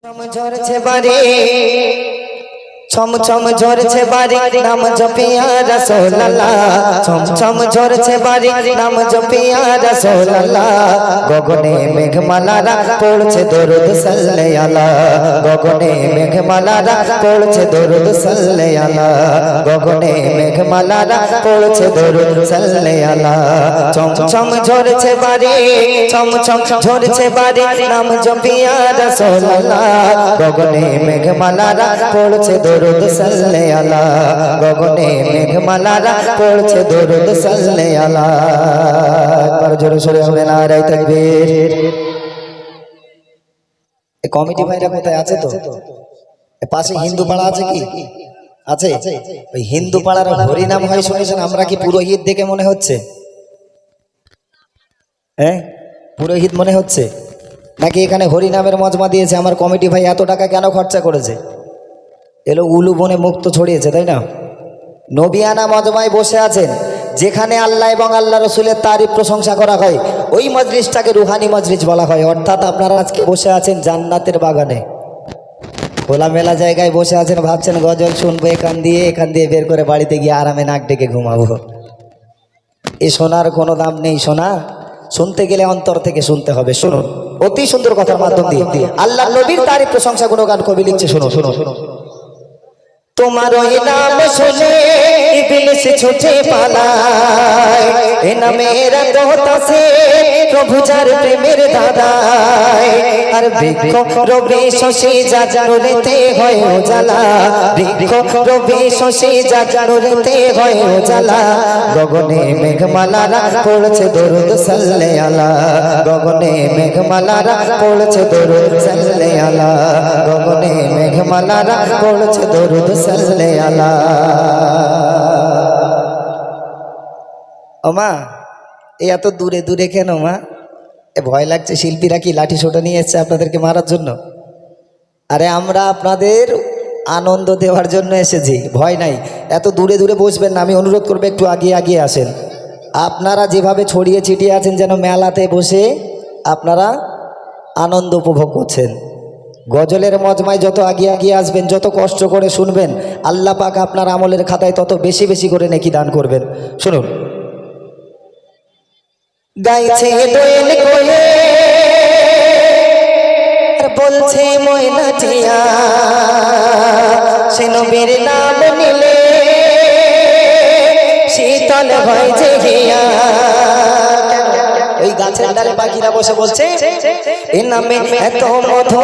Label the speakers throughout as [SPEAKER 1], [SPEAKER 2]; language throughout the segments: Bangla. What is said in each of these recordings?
[SPEAKER 1] ঝরছে বাড়ি ছম ছম ঝরছে বাড়ি নাম জপিয়া রাসূলুল্লাহ ছম ছম ঝরছে বাড়ি নাম জপিয়া রাসূলুল্লাহ গগনে মেঘমালারা পড়ছে দরুদ সাল্লে আলা গগনে মেঘমালারা পড়ছে দরুদ সাল্লে আলা গগনে মেঘমালারা পড়ছে দরুদ সাল্লে আলা ছম ছম ঝরছে বাড়ি ছম ছম ঝরছে বাড়ি নাম জপিয়া রাসূলুল্লাহ গগনে মেঘমালারা পড়ছে দরুদ সাল্লে আলা গগনে মেঘমালারা পড়ছে দরুদ সাল্লে আলা একবার জোরে সোরে হবে নারায়ে তাকবীর। এই কমিটি ভাইরা কোথায় আছে? তো পাশে হিন্দু পাড়া আছে কি আছে? ওই হিন্দু পাড়ার হরিনাম হয় শুনেছেন? আমরা কি পুরোহিত দেখে মনে হচ্ছে? হ্যাঁ পুরোহিত মনে হচ্ছে নাকি এখানে হরিনামের মজমা দিয়েছে? আমার কমিটি ভাই এত টাকা কেন খরচা করেছে? এলো উলু বনে মুক্ত ছড়িয়েছে, তাই না? নবিয়ানা মজমায় বসে আছেন, যেখানে আল্লাহ এবং আল্লাহ রসুলের তারিফ প্রশংসা করা হয় ওই মজলিসটাকে রুহানি মজলিস বলা হয়। অর্থাৎ আপনারা আজকে বসে আছেন জান্নাতের বাগানে, খোলামেলা জায়গায় বসে আছেন, ভাবছেন গজল শুনবো এখান দিয়ে বের করে বাড়িতে গিয়ে আরামে নাক ডেকে ঘুমাবো। এ শোনার কোনো দাম নেই। শোনা শুনতে গেলে অন্তর থেকে শুনতে হবে। শুনুন, অতি সুন্দর কথার মাধ্যম দিয়ে আল্লাহ নবীর তারিফ প্রশংসা গুণগান কবি লিখছে। শোনো শোনো শোনো, তোমার ওই নাম শুনে ইবলিস ছুটে পালায়, এ নামের দোতাসে প্রভু যার প্রেমের দাদায়। আর বৃক্ষ রবি শশী জাগরতে হয় উজালা, বৃক্ষ রবি শশী জাগরতে হয় উজালা। গগনে মেঘমালারা পড়ছে দরুদ সাল্লে আলা গগনে মেঘমালারা পড়ছে দরুদ সাল্লে আলা গগনে মেঘমালারা পড়ছে দরুদ সাল্লে আলা। ও মা, এই এত দূরে দূরে কেন মা? এ ভয় লাগছে? শিল্পীরা কি লাঠি সোটা নিয়ে এসছে আপনাদেরকে মারার জন্য? আরে আমরা আপনাদের আনন্দ দেওয়ার জন্য এসেছি, ভয় নাই। এত দূরে দূরে বসবেন না, আমি অনুরোধ করবো একটু আগিয়ে আগিয়ে আসেন। আপনারা যেভাবে ছড়িয়ে ছিটিয়ে আছেন যেন মেলাতে বসে আপনারা আনন্দ উপভোগ করছেন। গজলের মজমায় যত আগিয়ে আগিয়ে আসবেন, যত কষ্ট করে শুনবেন, আল্লাহ পাক আপনার আমলের খাতায় তত বেশি বেশি করে নেকি দান করবেন। শুনুন, গাইছে দোয়েল কোয়ে বলছে ময়না টিয়া, সে নবীর নাম নিলে শীতল হয় যে হিয়া। ওই গাছের ডালে পাখিরা বসে বলছে এ নামে এত মধু,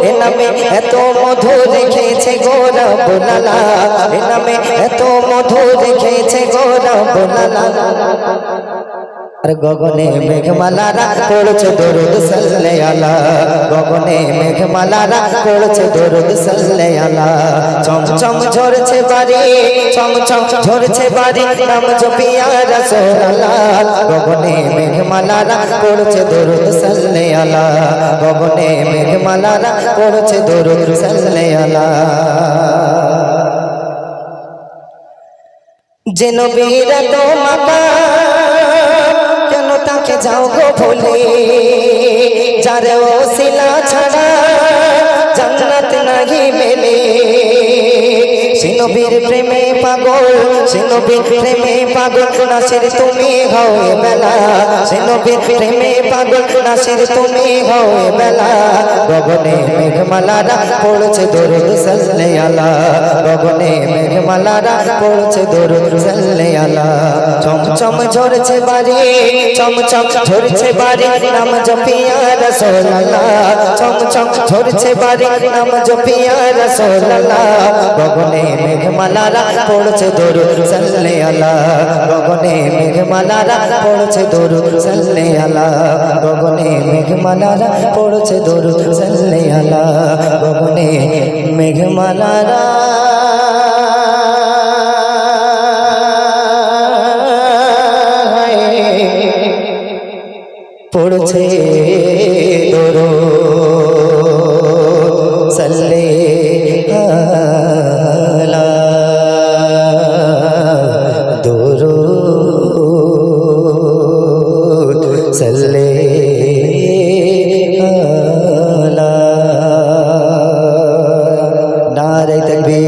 [SPEAKER 1] এ নামে এত মধু রেখেছে গোরা বোলালা, এ নামে এত মধু রেখেছে গোরা বোলালা। আর গগনে মেঘমালারা পড়ছে দরুদ সাল্লে আলা গগনে মেঘমালারা পড়ছে দরুদ সাল্লে আলা। চম চম ঝরছে বাড়ি চম চম ঝরছে বাড়ি নাম জপিয়া রাসূলুল্লাহ গগনে মেঘমালারা পড়ছে দরুদ সাল্লে আলা গগনে মেঘমালারা পড়ছে দরুদ সাল্লে আলা। যে নবীর তো মাকা তাকে যাও গো ভুলে, যার ওসিলা ছাড়া জান্নাত নাহি মেলে। সে নবীর প্রেমে পাগল, সে নবীর প্রেমে পাগল নাসির তুমি হও বেলা, সে নবীর প্রেমে পাগল নাসির তুমি হও বেলা। গগনে মেঘমালারা পড়ছে দরুদ সাল্লে আলা গগনে মেঘমালারা পড়ছে দরুদ সাল্লে আলা। চম চম ঝরছে বাড়ি চম চম ঝরছে বাড়ি নাম জপিয়া রাসূলুল্লাহ চম চম ঝরছে বাড়ি নাম জপিয়া রাসূলুল্লাহ গগনে মেঘমালারা পড়ছে দরুদ সাল্লে আলা গগনে মেঘমালারা পড়ছে দরুদ সাল্লে আলা গগনে মেঘমালারা পড়ছে দরুদ সাল্লে আলা গগনে মেঘমালারা পড়ছে দরুদ সাল্লে আলা দরুদ সাল্লে আলা। নারে তাকবীর।